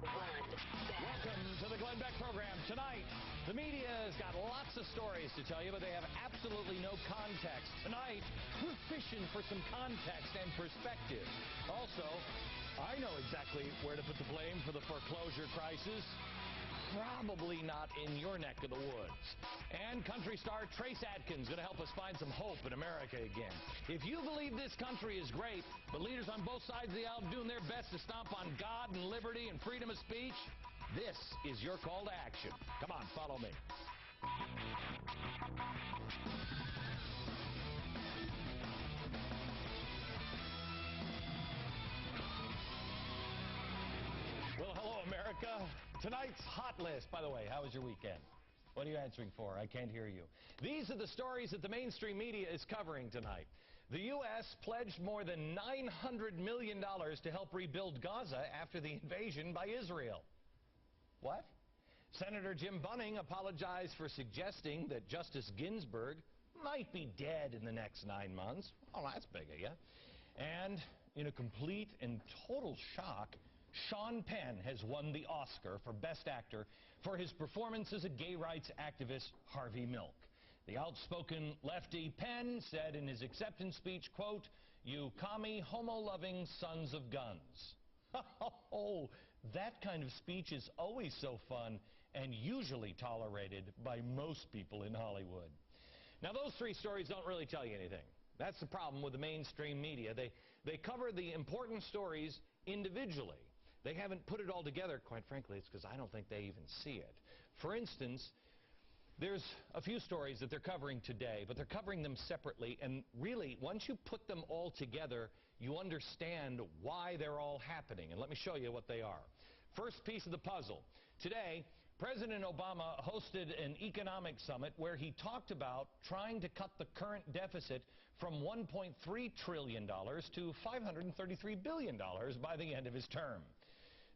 Welcome to the Glenn Beck program. Tonight, the media has got lots of stories to tell you, but they have absolutely no context. Tonight, we're fishing for some context and perspective. Also, I know exactly where to put the blame for the foreclosure crisis. Probably not in your neck of the woods. And country star Trace Adkins going to help us find some hope in America again. If you believe this country is great, but leaders on both sides of the aisle doing their best to stomp on God and liberty and freedom of speech, this is your call to action. Come on, follow me. Well, hello, America. Tonight's Hot List. By the way, how was your weekend? What are you answering for? I can't hear you. These are the stories that the mainstream media is covering tonight. The U.S. pledged more than $900 million to help rebuild Gaza after the invasion by Israel. What? Senator Jim Bunning apologized for suggesting that Justice Ginsburg might be dead in the next 9 months. Oh, that's big of you. And in a complete and total shock, Sean Penn has won the Oscar for Best Actor for his performance as a gay rights activist, Harvey Milk. The outspoken lefty Penn said in his acceptance speech, quote, "You commie, homo-loving sons of guns." Oh, that kind of speech is always so fun and usually tolerated by most people in Hollywood. Now, those three stories don't really tell you anything. That's the problem with the mainstream media. They cover the important stories individually. They haven't put it all together. Quite frankly, it's because I don't think they even see it. For instance, there's a few stories that they're covering today, but they're covering them separately. And really, once you put them all together, you understand why they're all happening. And let me show you what they are. First piece of the puzzle. Today, President Obama hosted an economic summit where he talked about trying to cut the current deficit from $1.3 trillion to $533 billion by the end of his term.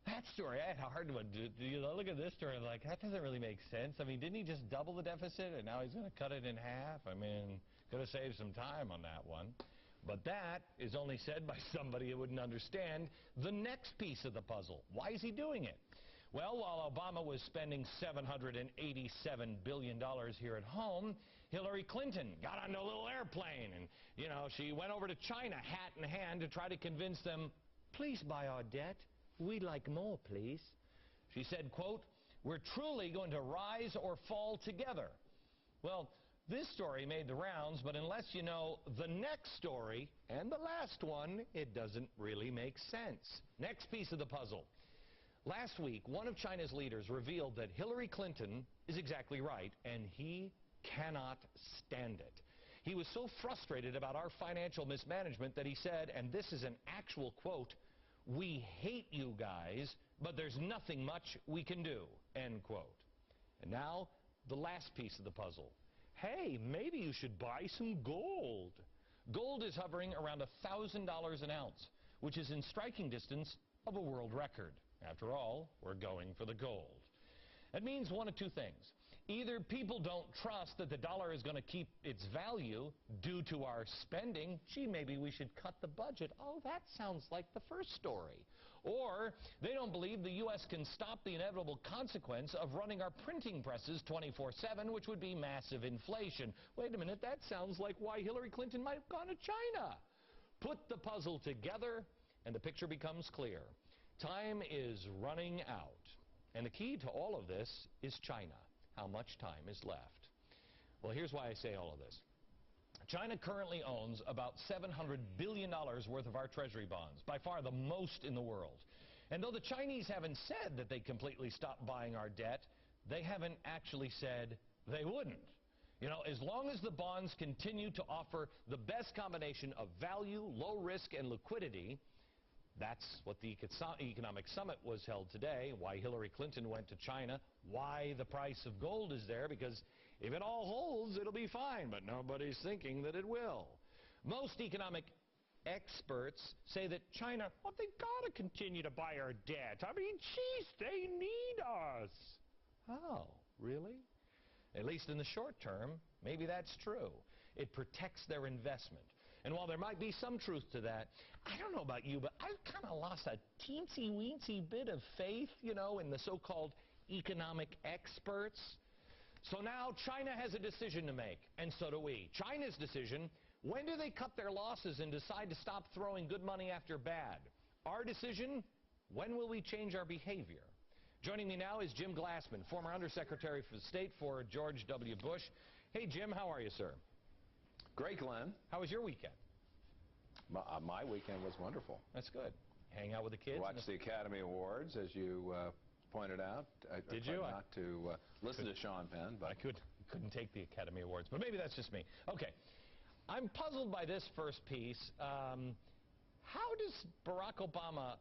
That story, I had a hard one. Look at this story, like, that doesn't really make sense. I mean, didn't he just double the deficit and now he's going to cut it in half? I mean, could have saved some time on that one. But that is only said by somebody who wouldn't understand the next piece of the puzzle. Why is he doing it? Well, while Obama was spending $787 billion here at home, Hillary Clinton got on a little airplane and, you know, she went over to China, hat in hand, to try to convince them, please buy our debt. We'd like more, please. She said, quote, "We're truly going to rise or fall together." Well, this story made the rounds, but unless you know the next story and the last one, it doesn't really make sense. Next piece of the puzzle. Last week, one of China's leaders revealed that Hillary Clinton is exactly right, and he cannot stand it. He was so frustrated about our financial mismanagement that he said, and this is an actual quote, "We hate you guys, but there's nothing much we can do," end quote. And now, the last piece of the puzzle. Hey, maybe you should buy some gold. Gold is hovering around $1,000 an ounce, which is in striking distance of a world record. After all, we're going for the gold. That means one of two things. Either people don't trust that the dollar is going to keep its value due to our spending. Gee, maybe we should cut the budget. Oh, that sounds like the first story. Or they don't believe the U.S. can stop the inevitable consequence of running our printing presses 24/7, which would be massive inflation. Wait a minute, that sounds like why Hillary Clinton might have gone to China. Put the puzzle together, and the picture becomes clear. Time is running out. And the key to all of this is China. How much time is left? Well, here's why I say all of this. China currently owns about $700 billion worth of our treasury bonds, by far the most in the world. And though the Chinese haven't said that they completely stopped buying our debt, they haven't actually said they wouldn't. You know, as long as the bonds continue to offer the best combination of value, low risk, and liquidity. That's what the economic summit was held today, why Hillary Clinton went to China, why the price of gold is there, because if it all holds, it'll be fine, but nobody's thinking that it will. Most economic experts say that China, well, they got to continue to buy our debt. I mean, geez, they need us. Oh, really? At least in the short term, maybe that's true. It protects their investment. And while there might be some truth to that, I don't know about you, but I've kind of lost a teensy-weensy bit of faith, you know, in the so-called economic experts. So now China has a decision to make, and so do we. China's decision: when do they cut their losses and decide to stop throwing good money after bad? Our decision: when will we change our behavior? Joining me now is Jim Glassman, former Undersecretary for State for George W. Bush. Hey, Jim, how are you, sir? Great, Glenn. How was your weekend? My weekend was wonderful. That's good. Hang out with the kids? Watched the Academy Awards, as you pointed out. Did you? Not to listen to Sean Penn, but I couldn't take the Academy Awards, but maybe that's just me. Okay. I'm puzzled by this first piece. How does Barack Obama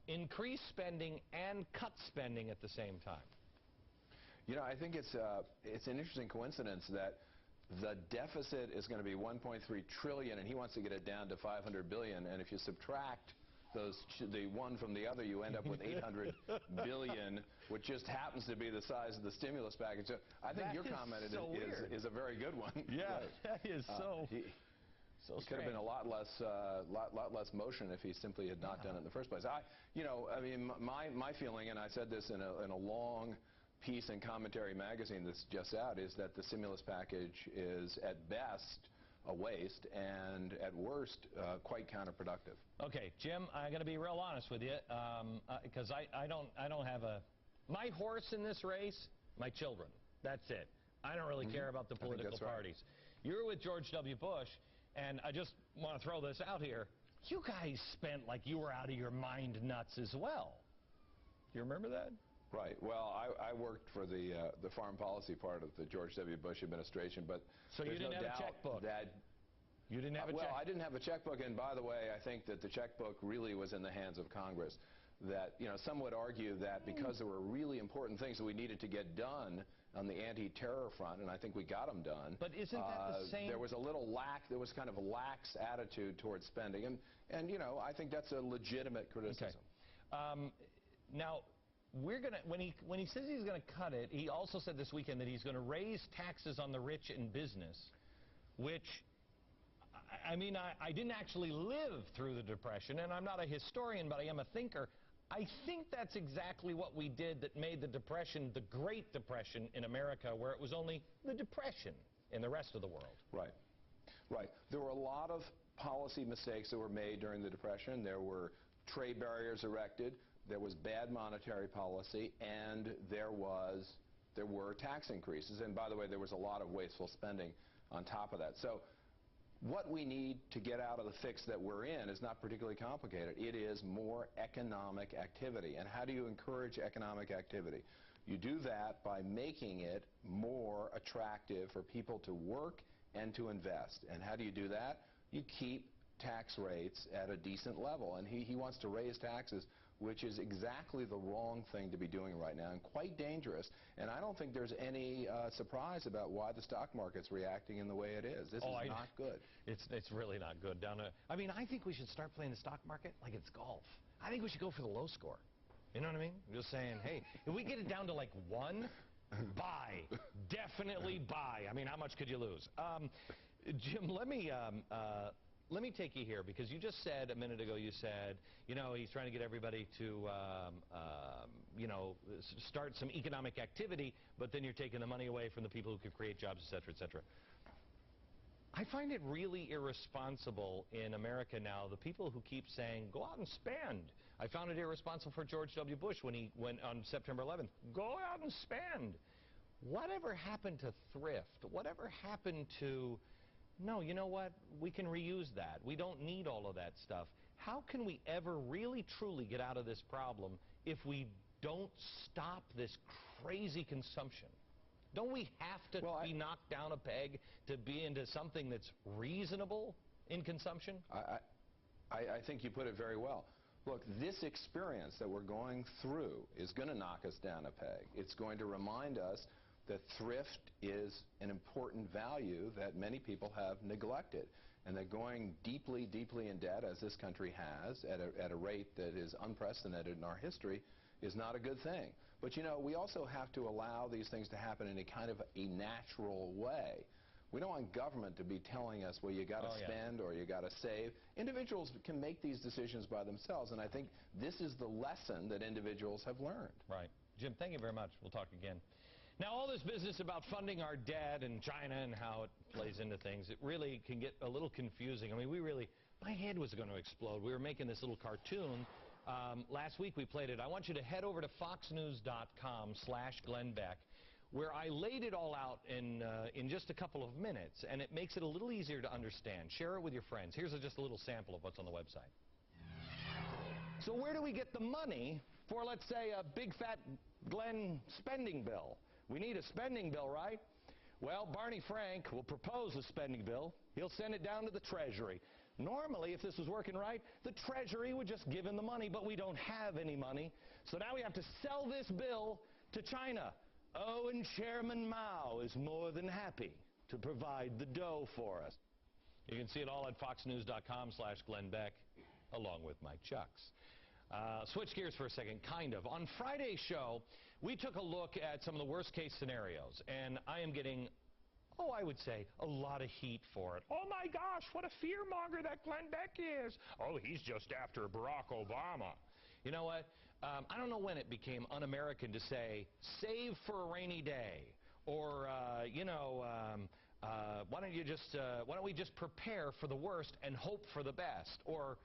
increase spending and cut spending at the same time? You know, I think it's an interesting coincidence that the deficit is going to be 1.3 trillion, and he wants to get it down to 500 billion. And if you subtract the one from the other, you end up with 800 billion, which just happens to be the size of the stimulus package. So I think your comment is a very good one. Yeah, right. That is so. It could have been a lot less motion if he simply had not done it in the first place. I mean, my feeling, and I said this in a long piece in Commentary magazine that's just out, is that the stimulus package is at best a waste and at worst quite counterproductive. Okay, Jim, I'm going to be real honest with you, because I don't have my horse in this race. My children. That's it. I don't really care about the political parties. Right. You're with George W. Bush. And I just want to throw this out here. You guys spent like you were out of your mind nuts as well. Do you remember that? Right. Well, I worked for the foreign policy part of the George W. Bush administration, but so you didn't have a checkbook. You didn't have a checkbook. Well, I didn't have a checkbook, and by the way, I think that the checkbook really was in the hands of Congress. That, you know, some would argue that because there were really important things that we needed to get done on the anti-terror front, and I think we got them done. But isn't that the same? There was a little there was kind of a lax attitude towards spending, and you know, I think that's a legitimate criticism. Okay. Now, we're gonna when he says he's going to cut it, he also said this weekend that he's going to raise taxes on the rich and business, which, I mean, I didn't actually live through the Depression, and I'm not a historian, but I am a thinker. I think that's exactly what we did that made the Depression the Great Depression in America, where it was only the Depression in the rest of the world. Right. Right. There were a lot of policy mistakes that were made during the Depression. There were trade barriers erected. There was bad monetary policy, and there were tax increases. And by the way, there was a lot of wasteful spending on top of that. So what we need to get out of the fix that we're in is not particularly complicated. It is more economic activity. And how do you encourage economic activity? You do that by making it more attractive for people to work and to invest. And how do you do that? You keep tax rates at a decent level. And he wants to raise taxes, which is exactly the wrong thing to be doing right now and quite dangerous. And I don't think there's any surprise about why the stock market's reacting in the way it is. This is not good. It's really not good. I mean, I think we should start playing the stock market like it's golf. I think we should go for the low score. You know what I mean? I'm just saying, hey, if we get it down to like 1, buy. Definitely buy. I mean, how much could you lose? Jim, let me take you here, because you just said a minute ago, you said, you know, he's trying to get everybody to, you know, start some economic activity, but then you're taking the money away from the people who could create jobs, et cetera, et cetera. I find it really irresponsible in America now, the people who keep saying, go out and spend. I found it irresponsible for George W. Bush when he went on September 11th. Go out and spend. Whatever happened to thrift? Whatever happened to... No, you know what? We can reuse that. We don't need all of that stuff. How can we ever really, truly get out of this problem if we don't stop this crazy consumption? Don't we have to be knocked down a peg to be into something that's reasonable in consumption? I think you put it very well. Look, this experience that we're going through is going to knock us down a peg. It's going to remind us that thrift is an important value that many people have neglected, and that going deeply, deeply in debt, as this country has, at a rate that is unprecedented in our history, is not a good thing. But, you know, we also have to allow these things to happen in a kind of a natural way. We don't want government to be telling us, well, you got to spend or you got to save. Individuals can make these decisions by themselves, and I think this is the lesson that individuals have learned. Right. Jim, thank you very much. We'll talk again. Now, all this business about funding our debt and China and how it plays into things, it really can get a little confusing. I mean, my head was going to explode. We were making this little cartoon. Last week we played it. I want you to head over to foxnews.com/Glenn Beck, where I laid it all out in just a couple of minutes, and it makes it a little easier to understand. Share it with your friends. Here's just a little sample of what's on the website. So where do we get the money for, let's say, a big fat Glenn spending bill? We need a spending bill, right? Well, Barney Frank will propose a spending bill. He'll send it down to the Treasury. Normally, if this was working right, the Treasury would just give him the money, but we don't have any money. So now we have to sell this bill to China. Oh, and Chairman Mao is more than happy to provide the dough for us. You can see it all at foxnews.com/Glenn Beck, along with Mike Chucks. Switch gears for a second, kind of. On Friday's show, we took a look at some of the worst-case scenarios, and I am getting, I would say, a lot of heat for it. Oh, my gosh, what a fear-monger that Glenn Beck is. Oh, he's just after Barack Obama. You know what? I don't know when it became un-American to say, save for a rainy day, or, why don't we just prepare for the worst and hope for the best, or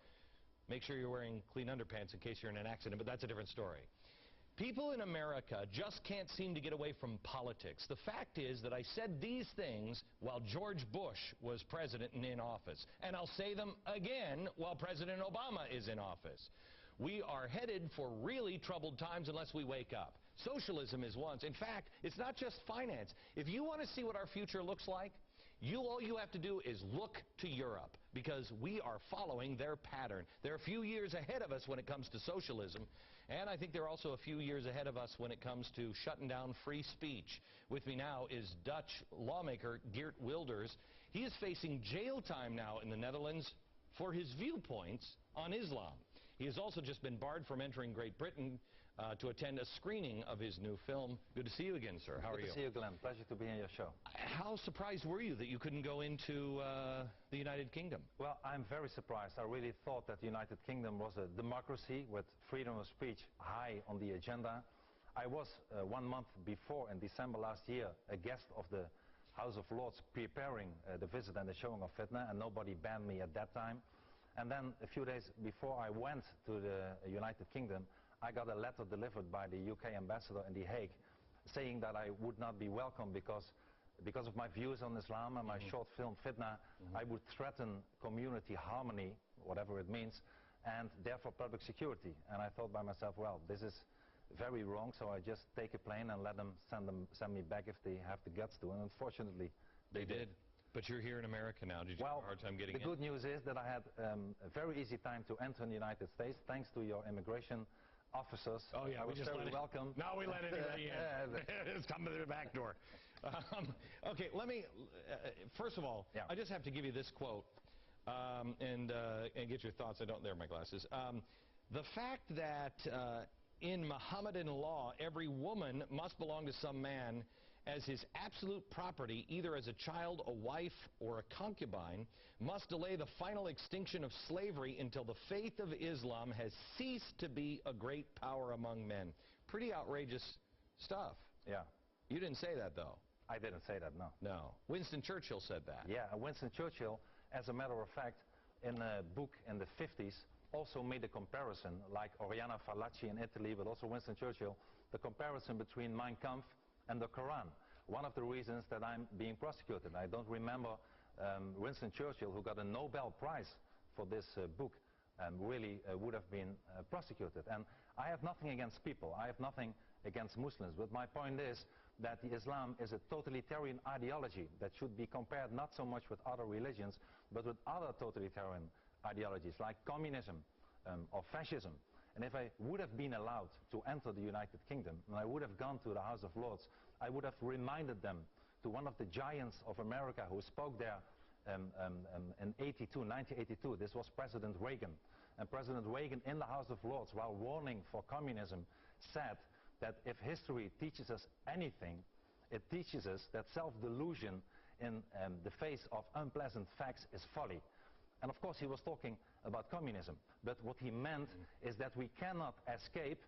make sure you're wearing clean underpants in case you're in an accident, but that's a different story. People in America just can't seem to get away from politics. The fact is that I said these things while George Bush was president and in office, and I'll say them again while President Obama is in office. We are headed for really troubled times unless we wake up. Socialism is one. In fact, it's not just finance. If you want to see what our future looks like, all you have to do is look to Europe, because we are following their pattern. They're a few years ahead of us when it comes to socialism, and I think they're also a few years ahead of us when it comes to shutting down free speech. With me now is Dutch lawmaker Geert Wilders. He is facing jail time now in the Netherlands for his viewpoints on Islam. He has also just been barred from entering Great Britain to attend a screening of his new film. Good to see you again, sir. How are you? Good to see you, Glenn. Pleasure to be on your show. How surprised were you that you couldn't go into the United Kingdom? Well, I'm very surprised. I really thought that the United Kingdom was a democracy with freedom of speech high on the agenda. I was 1 month before, in December last year, a guest of the House of Lords preparing the visit and the showing of Fitna, and nobody banned me at that time. And then a few days before I went to the United Kingdom, I got a letter delivered by the UK ambassador in The Hague saying that I would not be welcome because of my views on Islam and my short film Fitna. I would threaten community harmony, whatever it means, and therefore public security. And I thought by myself, well, this is very wrong, so I just take a plane and let them send me back if they have the guts to. And unfortunately, they did. But you're here in America now. Did you have a hard time getting in? The good news is that I had a very easy time to enter in the United States, thanks to your immigration officers. Oh, yeah, I was very welcome. Now we let anybody in. It's come to the back door. Okay, let me, first of all, I just have to give you this quote and get your thoughts. There are my glasses. The fact that in Mohammedan law, every woman must belong to some man as his absolute property, either as a child, a wife, or a concubine, must delay the final extinction of slavery until the faith of Islam has ceased to be a great power among men. Pretty outrageous stuff. Yeah. You didn't say that, though. I didn't say that, no. No. Winston Churchill said that. Yeah, Winston Churchill, as a matter of fact, in a book in the 50s, also made a comparison, like Oriana Fallaci in Italy, but also Winston Churchill, the comparison between Mein Kampf and the Quran. One of the reasons that I'm being prosecuted. I don't remember Winston Churchill, who got a Nobel Prize for this book, really would have been prosecuted. And I have nothing against people. I have nothing against Muslims. But my point is that the Islam is a totalitarian ideology that should be compared not so much with other religions, but with other totalitarian ideologies like communism or fascism. And if I would have been allowed to enter the United Kingdom, and I would have gone to the House of Lords, I would have reminded them to one of the giants of America who spoke there in 1982. This was President Reagan. And President Reagan in the House of Lords, while warning for communism, said that if history teaches us anything, it teaches us that self-delusion in the face of unpleasant facts is folly. And of course he was talking about communism, but what he meant is that we cannot escape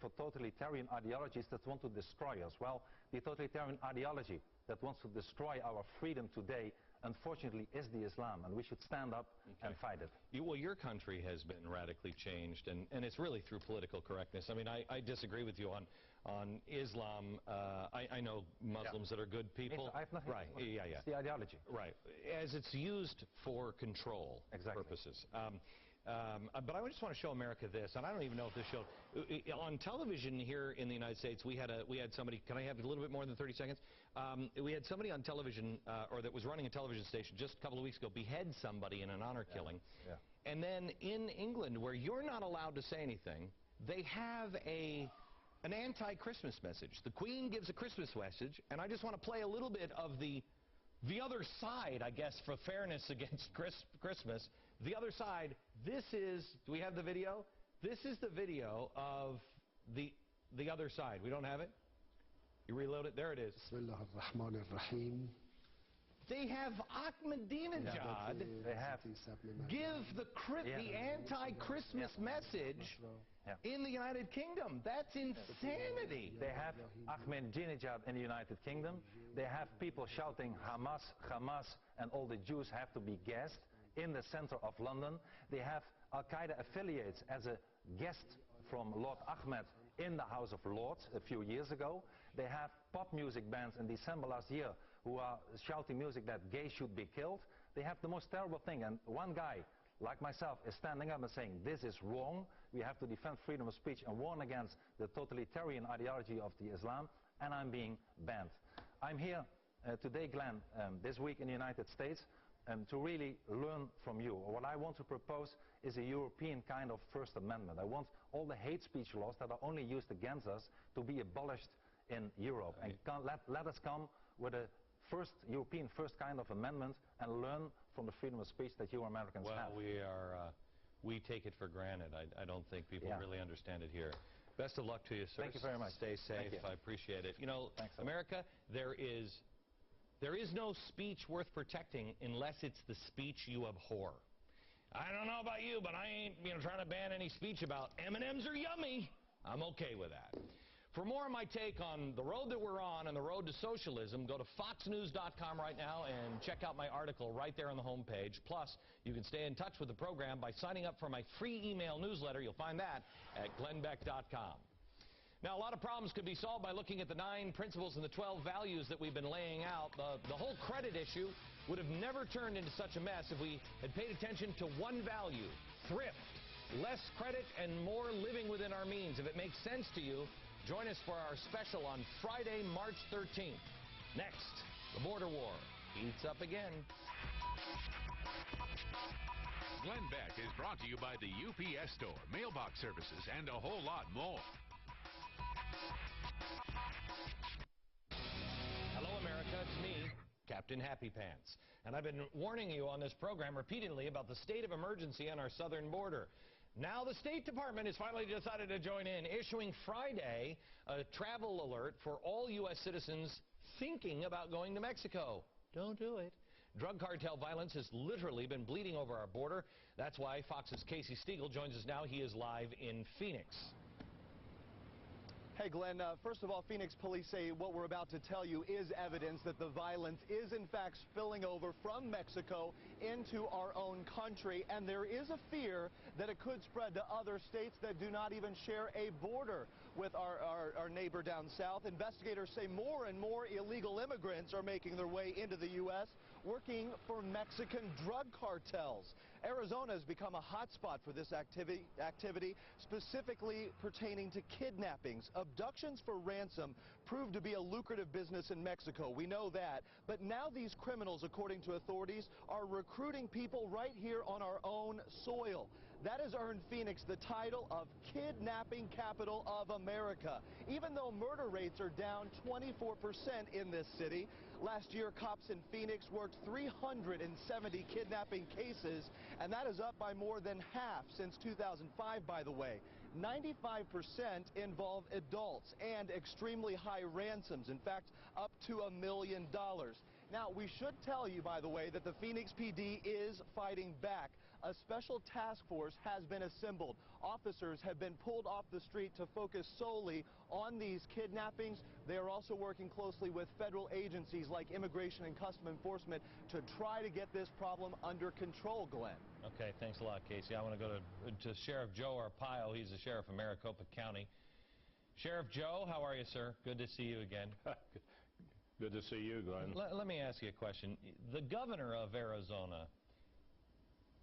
for totalitarian ideologies that want to destroy us. Well, the totalitarian ideology that wants to destroy our freedom today, unfortunately, is the Islam, and we should stand up and fight it. Well, your country has been radically changed, and it's really through political correctness. I mean, I disagree with you on Islam. I know Muslims that are good people. I have nothing. Right. Yeah. It's the ideology. Right. As it's used for control purposes. But I just want to show America this, and I don't even know if this showed on television here in the United States. We had somebody. Can I have a little bit more than 30 seconds? We had somebody on television, or that was running a television station just a couple of weeks ago, behead somebody in an honor killing. Yeah. And then in England, where you're not allowed to say anything, they have an anti-Christmas message. The Queen gives a Christmas message, and I just want to play a little bit of the other side, I guess, for fairness against Christmas. The other side, this is, do we have the video? This is the video of the other side. We don't have it? You reload it? There it is. They have Ahmadinejad give the anti-Christmas message in the United Kingdom. That's insanity. They have Ahmadinejad in the United Kingdom. They have people shouting Hamas, Hamas, and all the Jews have to be gassed in the center of London. They have Al-Qaeda affiliates as a guest from Lord Ahmed in the House of Lords a few years ago. They have pop music bands in December last year who are shouting music that gays should be killed. They have the most terrible thing, and one guy like myself is standing up and saying this is wrong. We have to defend freedom of speech and warn against the totalitarian ideology of the Islam, and I'm being banned. I'm here today, Glenn, this week in the United States to really learn from you. What I want to propose is a European kind of First Amendment. I want all the hate speech laws that are only used against us to be abolished in Europe. And let us come with a European first kind of amendment and learn from the freedom of speech that you Americans have. Well, we take it for granted. I don't think people really understand it here. Best of luck to you, sir. Thank you very much. Stay safe. I appreciate it. You know, America, there is no speech worth protecting unless it's the speech you abhor. I don't know about you, but I ain't trying to ban any speech about M&Ms are yummy. I'm okay with that. For more on my take on the road that we're on and the road to socialism, go to foxnews.com right now and check out my article right there on the homepage. Plus, you can stay in touch with the program by signing up for my free email newsletter. You'll find that at glennbeck.com. Now, a lot of problems could be solved by looking at the 9 principles and the 12 values that we've been laying out. The whole credit issue would have never turned into such a mess if we had paid attention to one value: thrift. Less credit and more living within our means. If it makes sense to you, join us for our special on Friday, March 13th. Next, the border war heats up again. Glenn Beck is brought to you by the UPS Store, mailbox services, and a whole lot more. Hello, America. It's me, Captain Happy Pants. And I've been warning you on this program repeatedly about the state of emergency on our southern border. Now the State Department has finally decided to join in, issuing Friday a travel alert for all U.S. citizens thinking about going to Mexico. Don't do it. Drug cartel violence has literally been bleeding over our border. That's why Fox's Casey Stiegel joins us now. He is live in Phoenix. Hey, Glenn, first of all, Phoenix police say what we're about to tell you is evidence that the violence is, in fact, spilling over from Mexico into our own country, and there is a fear that it could spread to other states that do not even share a border with our neighbor down south. Investigators say more and more illegal immigrants are making their way into the U.S., working for Mexican drug cartels. Arizona has become a hotspot for this activity, specifically pertaining to kidnappings. Abductions for ransom proved to be a lucrative business in Mexico. We know that. But now these criminals, according to authorities, are recruiting people right here on our own soil. That has earned Phoenix the title of Kidnapping Capital of America. Even though murder rates are down 24% in this city, last year cops in Phoenix worked 370 kidnapping cases, and that is up by more than half since 2005, by the way. 95% involve adults and extremely high ransoms, in fact, up to $1 million. Now, we should tell you, by the way, that the Phoenix PD is fighting back. A special task force has been assembled. Officers have been pulled off the street to focus solely on these kidnappings. They are also working closely with federal agencies like Immigration and Customs Enforcement to try to get this problem under control, Glenn. Okay, thanks a lot, Casey. I want to go to Sheriff Joe Arpaio. He's the sheriff of Maricopa County. Sheriff Joe, how are you, sir? Good to see you again. Good to see you, Glenn. Let me ask you a question. The governor of Arizona,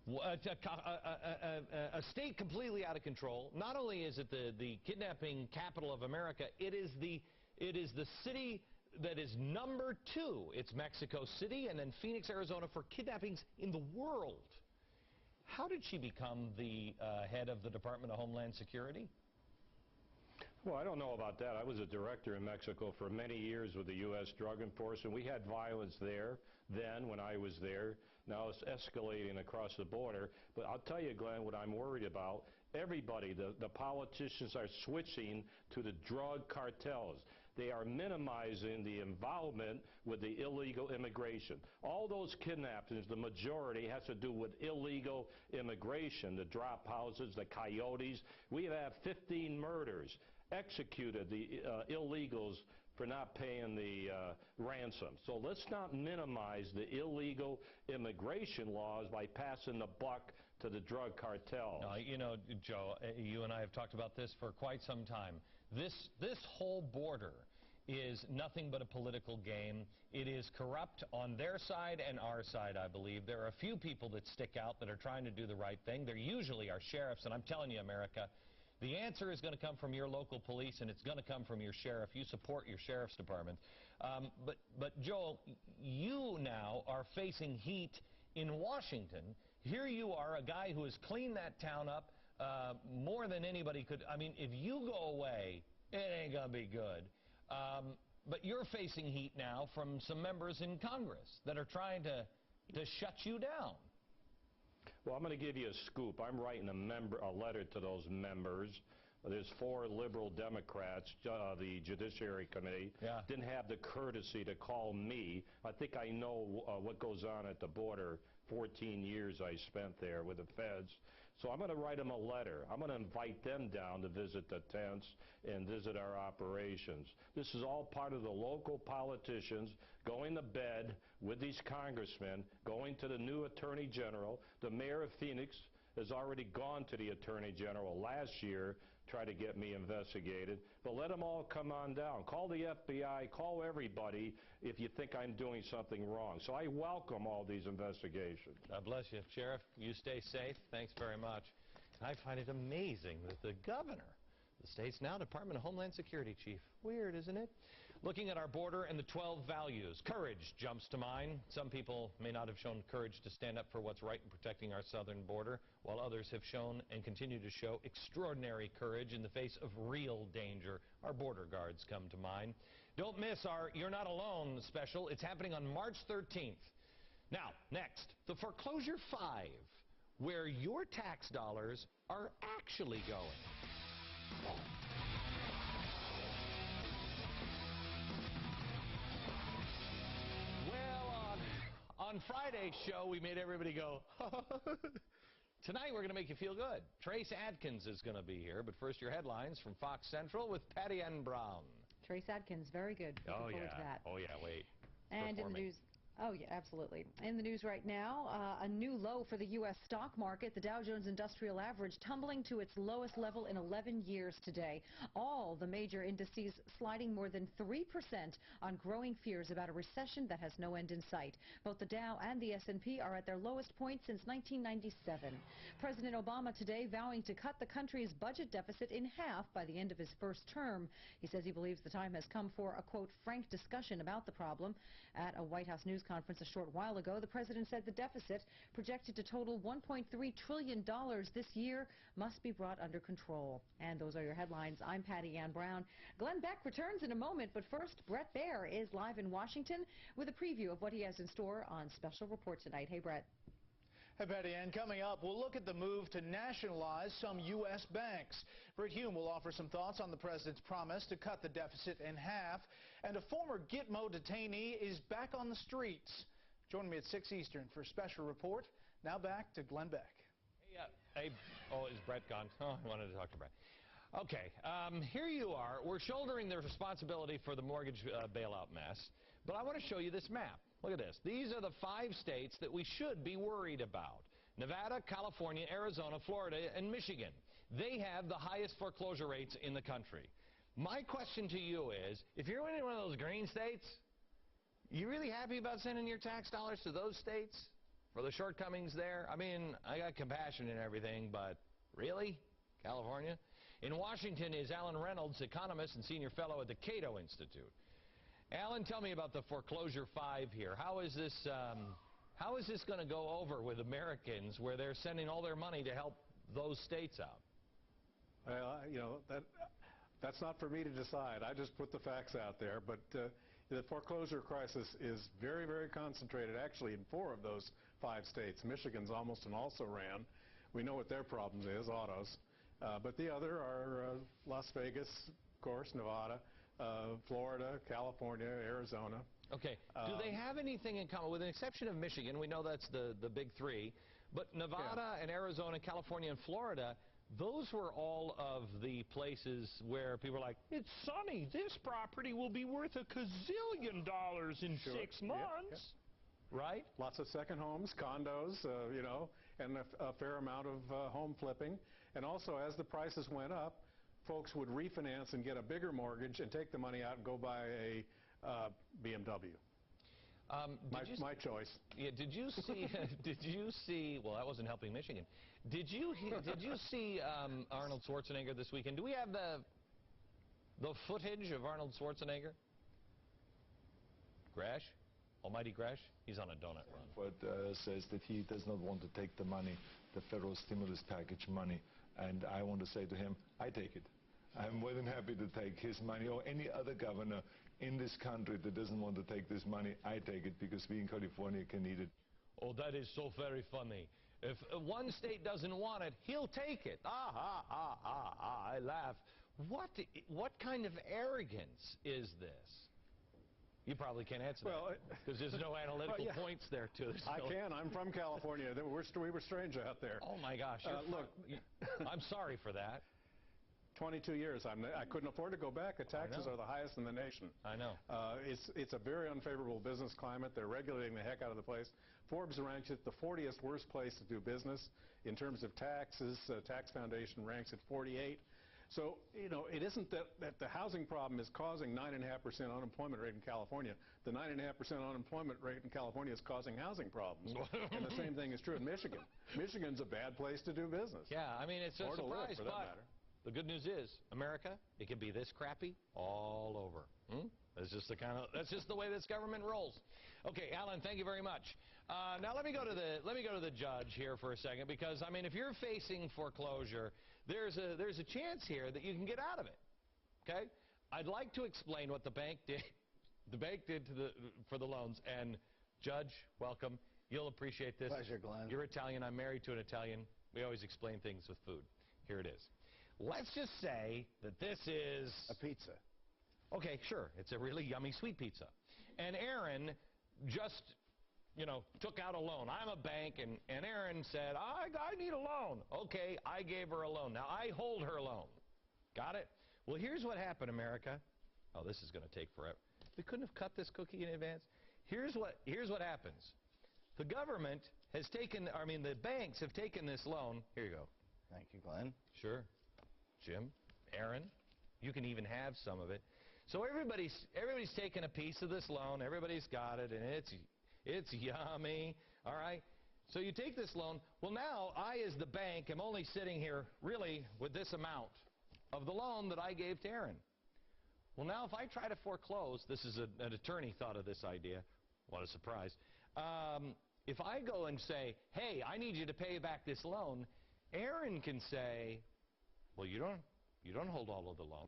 a state completely out of control. Not only is it the kidnapping capital of America, it is the city that is number 2. It's Mexico City and then Phoenix, Arizona for kidnappings in the world. How did she become the head of the Department of Homeland Security? Well, I don't know about that. I was a director in Mexico for many years with the U.S. Drug Enforcement. We had violence there then when I was there. Now it's escalating across the border. But I'll tell you, Glenn, what I'm worried about, everybody, the politicians are switching to the drug cartels. They are minimizing the involvement with the illegal immigration. All those kidnappings, the majority, has to do with illegal immigration, the drop houses, the coyotes. We have 15 murders, executed the illegals for not paying the ransom. So let's not minimize the illegal immigration laws by passing the buck to the drug cartels. No, you know, Joe, you and I have talked about this for quite some time. This whole border is nothing but a political game. It is corrupt on their side and our side, I believe. There are a few people that stick out that are trying to do the right thing. They're usually our sheriffs, and I'm telling you, America, the answer is going to come from your local police, and it's going to come from your sheriff. You support your sheriff's department. But Joel, you now are facing heat in Washington. Here you are, a guy who has cleaned that town up more than anybody could. I mean, if you go away, it ain't going to be good. But you're facing heat now from some members in Congress that are trying to shut you down. Well, I'm going to give you a scoop. I'm writing a letter to those members. There's 4 liberal Democrats, the Judiciary Committee, didn't have the courtesy to call me. I think I know what goes on at the border. 14 years I spent there with the feds. So I'm going to write them a letter. I'm going to invite them down to visit the tents and visit our operations. This is all part of the local politicians going to bed with these congressmen, going to the new Attorney General. The mayor of Phoenix has already gone to the Attorney General last year, try to get me investigated. But let them all come on down. Call the FBI, call everybody if you think I'm doing something wrong. So I welcome all these investigations. God bless you, Sheriff. You stay safe. Thanks very much. I find it amazing that the governor, the state's now Department of Homeland Security chief. Weird, isn't it? Looking at our border and the 12 values, courage jumps to mind. Some people may not have shown courage to stand up for what's right in protecting our southern border, while others have shown and continue to show extraordinary courage in the face of real danger. Our border guards come to mind. Don't miss our You're Not Alone special. It's happening on March 13th. Now, next, the Foreclosure 5, where your tax dollars are actually going. On Friday's show, we made everybody go, Tonight, we're going to make you feel good. Trace Adkins is going to be here, but first, your headlines from Fox Central with Patty Ann Brown. Trace Adkins, very good. Looking forward to that. Oh, yeah, wait. And in the news, oh, yeah, absolutely. In the news right now, a new low for the U.S. stock market. The Dow Jones Industrial Average tumbling to its lowest level in 11 years today. All the major indices sliding more than 3% on growing fears about a recession that has no end in sight. Both the Dow and the S&P are at their lowest point since 1997. President Obama today vowing to cut the country's budget deficit in half by the end of his first term. He says he believes the time has come for a, quote, frank discussion about the problem. At a White House news conference a short while ago, the president said the deficit, projected to total $1.3 trillion this year, must be brought under control. And those are your headlines. I'm Patty Ann Brown. Glenn Beck returns in a moment, but first, Brett Baer is live in Washington with a preview of what he has in store on Special Report tonight. Hey, Brett. Hey, Betty, and coming up, we'll look at the move to nationalize some U.S. banks. Britt Hume will offer some thoughts on the president's promise to cut the deficit in half. And a former Gitmo detainee is back on the streets. Join me at 6 Eastern for a special report. Now back to Glenn Beck. Oh, is Brett gone? Oh, I wanted to talk to Brett. Okay, here you are. We're shouldering the responsibility for the mortgage bailout mess. But I want to show you this map. Look at this. These are the 5 states that we should be worried about. Nevada, California, Arizona, Florida, and Michigan. They have the highest foreclosure rates in the country. My question to you is, if you're in one of those green states, you really happy about sending your tax dollars to those states for the shortcomings there? I mean, I got compassion and everything, but really? California? In Washington is Alan Reynolds, economist and senior fellow at the Cato Institute. Alan, tell me about the foreclosure 5 here. How is this going to go over with Americans where they're sending all their money to help those states out? Well, you know, that's not for me to decide. I just put the facts out there. But the foreclosure crisis is very, very concentrated, actually, in 4 of those 5 states. Michigan's almost an also-ran. We know what their problems is, autos. But the other are Las Vegas, of course, Nevada, Florida, California, Arizona. Okay. Do they have anything in common? With an exception of Michigan, we know that's the big 3. But Nevada and Arizona, California, and Florida, those were all of the places where people are like, it's sunny. This property will be worth $1 gazillion in 6 months. Right? Lots of second homes, condos, you know, and a fair amount of home flipping. And also, as the prices went up, folks would refinance and get a bigger mortgage and take the money out and go buy a BMW. My choice. Yeah. Did you see? Did you see? Well, that wasn't helping Michigan. Did you see Arnold Schwarzenegger this weekend? Do we have the footage of Arnold Schwarzenegger? Gresh, Almighty Gresh. He's on a donut run. What says that he does not want to take the money, the federal stimulus package money, and I want to say to him, I take it. I'm more than happy to take his money, or any other governor in this country that doesn't want to take this money. I take it because we in California can need it. Oh, that is so very funny. If one state doesn't want it, he'll take it. I laugh. What kind of arrogance is this? You probably can't answer that because there's no analytical points there to this. I can. I'm from California. We were strange out there. Oh, my gosh. Look, I'm sorry for that. 22 years. I couldn't afford to go back. The taxes are the highest in the nation. I know. It's a very unfavorable business climate. They're regulating the heck out of the place. Forbes ranks it the 40th worst place to do business in terms of taxes. Tax Foundation ranks it 48. So, you know, it isn't that the housing problem is causing 9.5% unemployment rate in California. The 9.5% unemployment rate in California is causing housing problems. And the same thing is true in Michigan. Michigan's a bad place to do business. Yeah, I mean, it's a surprise, to live, for that matter. The good news is, America, it can be this crappy all over. That's just the way this government rolls. Okay, Alan, thank you very much. Now let me go to the judge here for a second, because I mean, if you're facing foreclosure, there's a chance here that you can get out of it. Okay? I'd like to explain what the bank did. The bank did for the loans, and Judge, welcome. You'll appreciate this. Pleasure, Glenn. You're Italian. I'm married to an Italian. We always explain things with food. Here it is. Let's just say that this is a pizza. Okay, sure. It's a really yummy sweet pizza. And Aaron just, you know, took out a loan. I'm a bank, and Aaron said, I need a loan. Okay, I gave her a loan. Now, I hold her loan. Got it? Well, here's what happened, America. Oh, this is going to take forever. We couldn't have cut this cookie in advance. Here's what happens. The government has taken, the banks have taken this loan. Here you go. Thank you, Glenn. Sure. Jim, Aaron, you can even have some of it. So everybody's taking a piece of this loan. Everybody's got it, and it's yummy. All right? So you take this loan. Well, now I, as the bank, am only sitting here really with this amount of the loan that I gave to Aaron. Well, now if I try to foreclose, this is an attorney thought of this idea. What a surprise. If I go and say, hey, I need you to pay back this loan, Aaron can say, well, you don't hold all of the loan.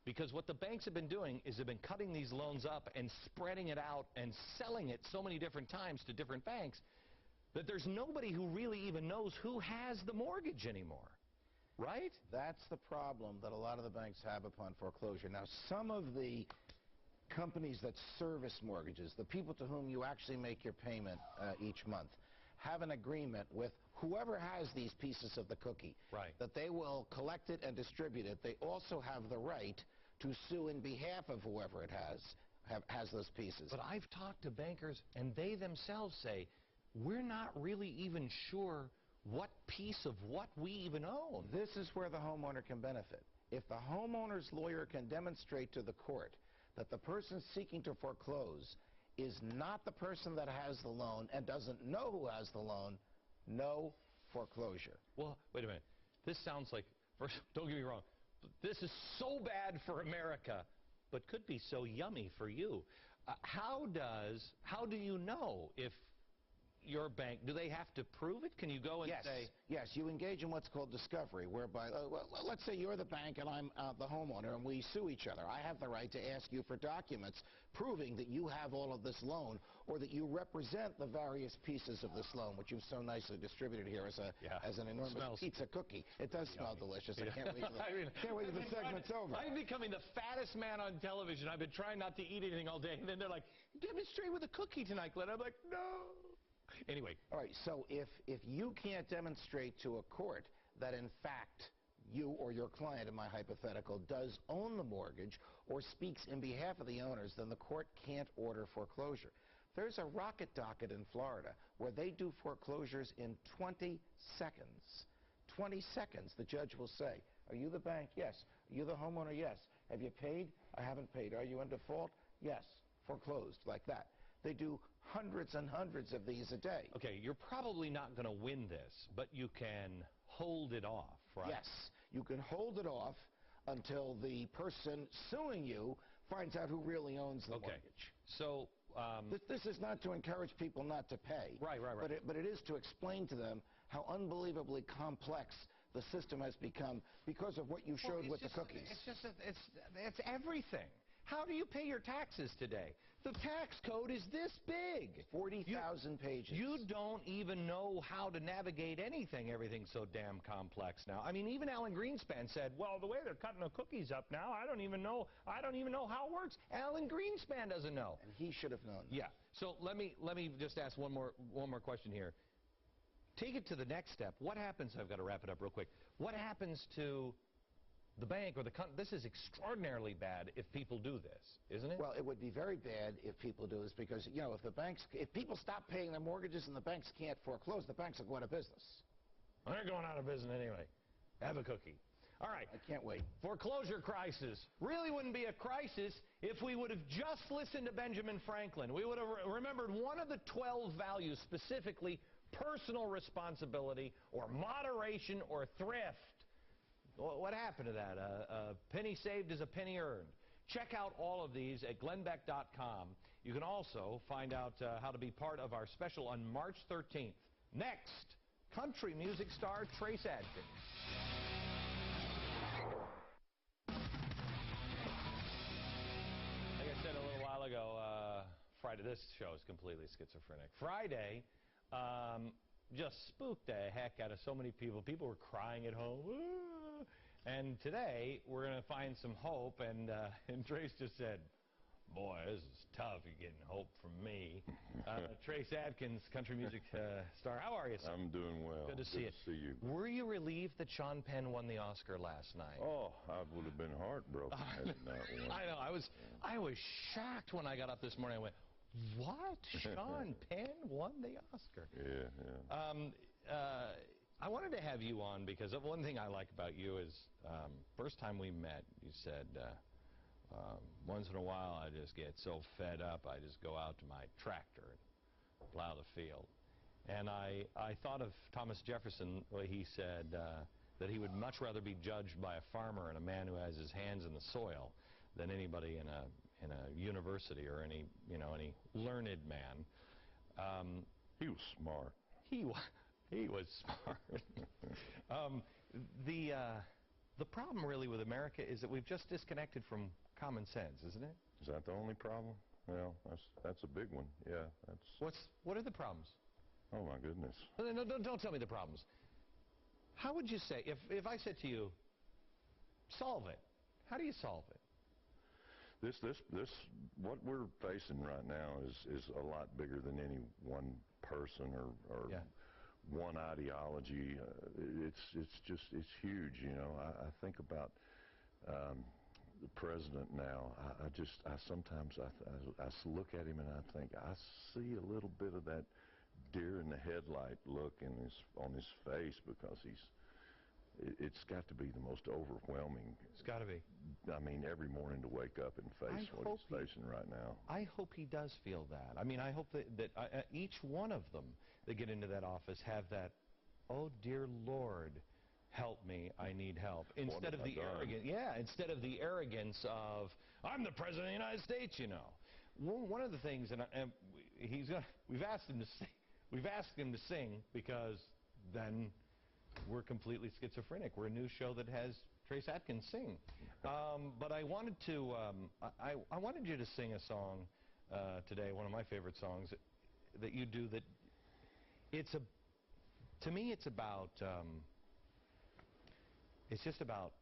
Because what the banks have been doing is they've been cutting these loans up and spreading it out and selling it so many different times to different banks that there's nobody who really even knows who has the mortgage anymore, right? That's the problem that a lot of the banks have upon foreclosure. Now, some of the companies that service mortgages, the people to whom you actually make your payment each month, have an agreement with whoever has these pieces of the cookie, right, that they will collect it and distribute it. They also have the right to sue in behalf of whoever it has those pieces. But I've talked to bankers, and they themselves say, we're not really even sure what piece of what we even own. This is where the homeowner can benefit. If the homeowner's lawyer can demonstrate to the court that the person seeking to foreclose is not the person that has the loan and doesn't know who has the loan, no foreclosure. Well, wait a minute. This sounds like, first, don't get me wrong, this is so bad for America, but could be so yummy for you. How do you know if your bank, do they have to prove it? Can you go and say? Yes, you engage in what's called discovery, whereby, let's say you're the bank and I'm the homeowner, and we sue each other. I have the right to ask you for documents proving that you have all of this loan, or that you represent the various pieces of this loan, which you've so nicely distributed here as an enormous pizza cookie. It does smell delicious. I can't wait can't wait till the segment's over. I'm becoming the fattest man on television. I've been trying not to eat anything all day, and then they're like, demonstrate with a cookie tonight, Glenn. I'm like, no. Anyway. All right, so if you can't demonstrate to a court that, in fact, you or your client, in my hypothetical, does own the mortgage or speaks in behalf of the owners, then the court can't order foreclosure. There's a rocket docket in Florida where they do foreclosures in 20 seconds. 20 seconds, the judge will say, are you the bank? Yes. Are you the homeowner? Yes. Have you paid? I haven't paid. Are you in default? Yes. Foreclosed, like that. They do hundreds and hundreds of these a day. Okay, you're probably not going to win this, but you can hold it off, right? Yes, you can hold it off until the person suing you finds out who really owns the mortgage. So this is not to encourage people not to pay. Right. But it is to explain to them how unbelievably complex the system has become because of what you showed with the cookies. It's everything. How do you pay your taxes today? The tax code is this big. 40,000 pages. You don't even know how to navigate anything. Everything's so damn complex now. I mean, even Alan Greenspan said, well, the way they're cutting the cookies up now, I don't even know how it works. Alan Greenspan doesn't know. And he should have known. Yeah. So let me just ask one more question here. Take it to the next step. What happens? I've got to wrap it up real quick. What happens to the bank or the company? This is extraordinarily bad if people do this, isn't it? Well, it would be very bad if people do this because, you know, if people stop paying their mortgages and the banks can't foreclose, the banks will go out of business. Well, they're going out of business anyway. Have a cookie. All right. I can't wait. Foreclosure crisis. Really wouldn't be a crisis if we would have just listened to Benjamin Franklin. We would have remembered one of the 12 values, specifically personal responsibility or moderation or thrift. What happened to that? A penny saved is a penny earned. Check out all of these at glennbeck.com. You can also find out how to be part of our special on March 13th. Next, country music star Trace Adkins. Like I said a little while ago, Friday, this show is completely schizophrenic. Friday just spooked the heck out of so many people. People were crying at home. And today, we're going to find some hope, and Trace just said, boy, this is tough. You're getting hope from me. Trace Adkins, country music star. How are you, sir? I'm doing well. Good to see you. Were you relieved that Sean Penn won the Oscar last night? Oh, I would have been heartbroken had he not won. I know. I was shocked when I got up this morning. I went, what? Sean Penn won the Oscar? Yeah. I wanted to have you on because one thing I like about you is first time we met, you said, once in a while I just get so fed up, I just go out to my tractor and plow the field. And I thought of Thomas Jefferson, where he said that he would much rather be judged by a farmer and a man who has his hands in the soil than anybody in a university or any learned man. He was smart. He was smart. The problem really with America is that we've just disconnected from common sense, isn't it? Is that the only problem? Well, that's a big one. Yeah. What are the problems? Oh, my goodness. No, don't tell me the problems. How would you say, if I said to you, solve it, how do you solve it? What we're facing right now is a lot bigger than any one person or one ideology. It's huge, you know. I think about the president now. I sometimes look at him and I think I see a little bit of that deer in the headlight look on his face, because it's got to be the most overwhelming. It's got to be. I mean, every morning to wake up and face what he's facing right now. I hope he does feel that. I mean, I hope that each one of them that get into that office have that, oh, dear Lord, help me, I need help. Instead of the arrogance, instead of the arrogance of, I'm the President of the United States, you know. One of the things, and we've asked him to sing because then we're completely schizophrenic. We're a new show that has Trace Atkins sing. But I wanted to, I wanted you to sing a song today, one of my favorite songs that you do. That to me, it's about, it's just about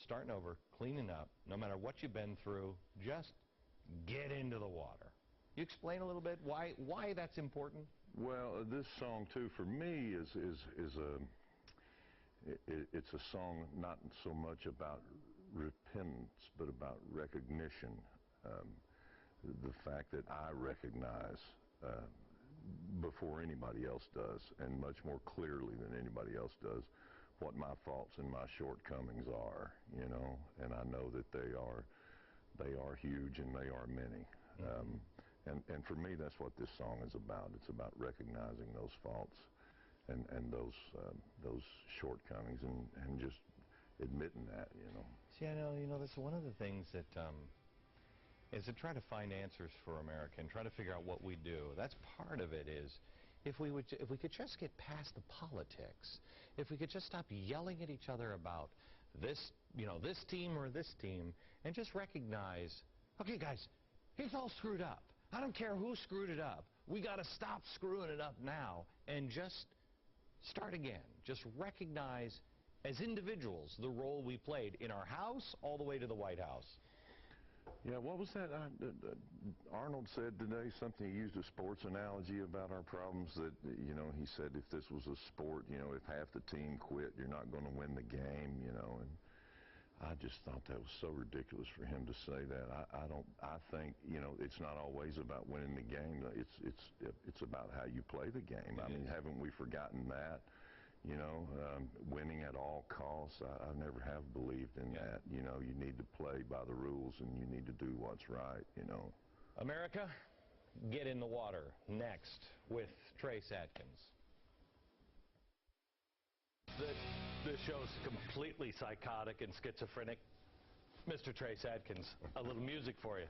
starting over, cleaning up. No matter what you've been through, just get into the water. You explain a little bit why that's important? Well, this song too, for me, it's a song not so much about repentance, but about recognition. The fact that I recognize before anybody else does, and much more clearly than anybody else does, what my faults and my shortcomings are, you know, and I know that they are huge and they are many. And for me, that's what this song is about. It's about recognizing those faults and those shortcomings and just admitting that, you know. See, I know, you know, that's one of the things that is to try to find answers for America and try to figure out what we do. That's part of it. Is if we could just get past the politics, if we could just stop yelling at each other about this, you know, this team or this team, and just recognize, okay, guys, it's all screwed up. I don't care who screwed it up. We got to stop screwing it up now and just start again. Just recognize as individuals the role we played in our house all the way to the White House. Yeah, what was that? Arnold said today something, he used a sports analogy about our problems, that, you know, he said if this was a sport, you know, if half the team quit, you're not going to win the game, you know, and I just thought that was so ridiculous for him to say that. I think, you know, it's not always about winning the game. It's about how you play the game. I mean, haven't we forgotten that? You know, winning at all costs, I never have believed in that. You know, you need to play by the rules and you need to do what's right, you know. America, get in the water. Next with Trace Atkins. This show's completely psychotic and schizophrenic. Mr. Trace Atkins, a little music for you.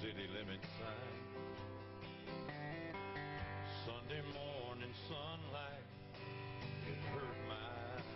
City limit sign. Sunday morning sunlight, it hurt my eyes.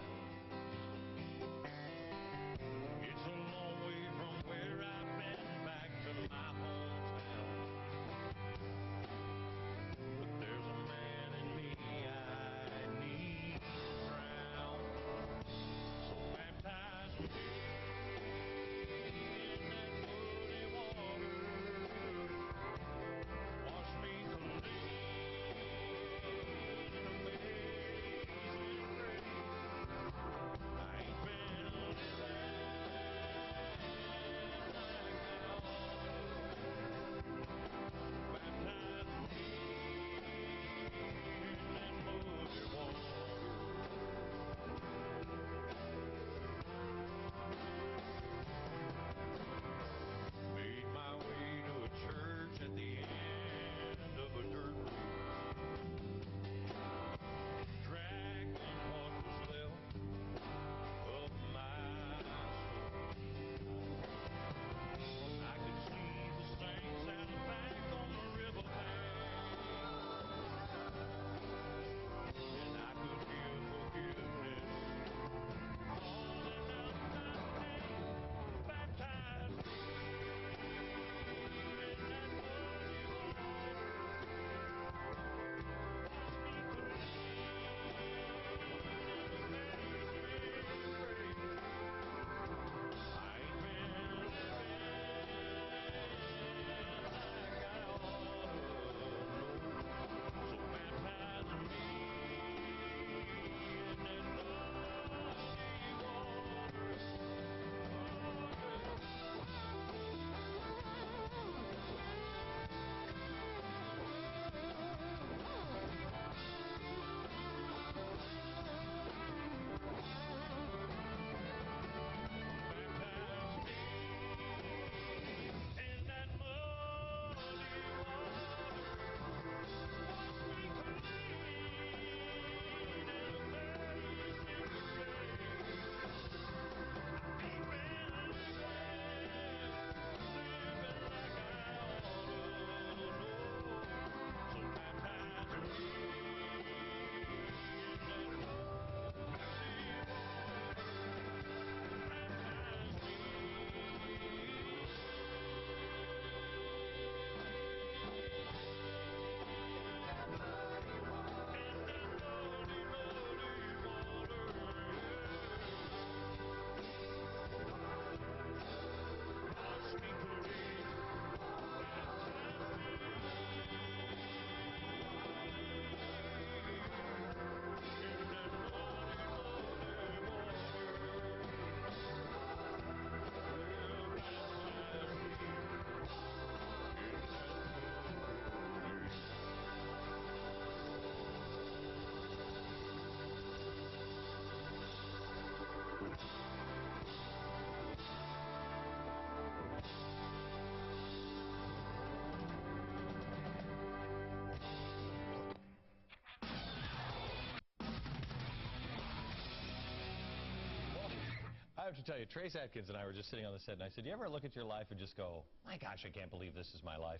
have to tell you, Trace Atkins and I were just sitting on the set, and I said, you ever look at your life and just go, my gosh, I can't believe this is my life?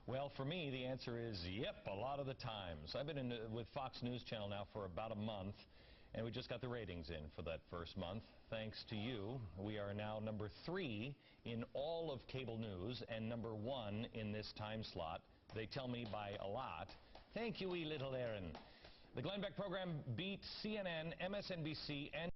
Well, for me, the answer is, yep, a lot of the times. I've been with Fox News Channel now for about a month, and we just got the ratings in for that first month. Thanks to you, we are now number 3 in all of cable news and number 1 in this time slot. They tell me by a lot. Thank you, wee little Aaron. The Glenn Beck program beat CNN, MSNBC, and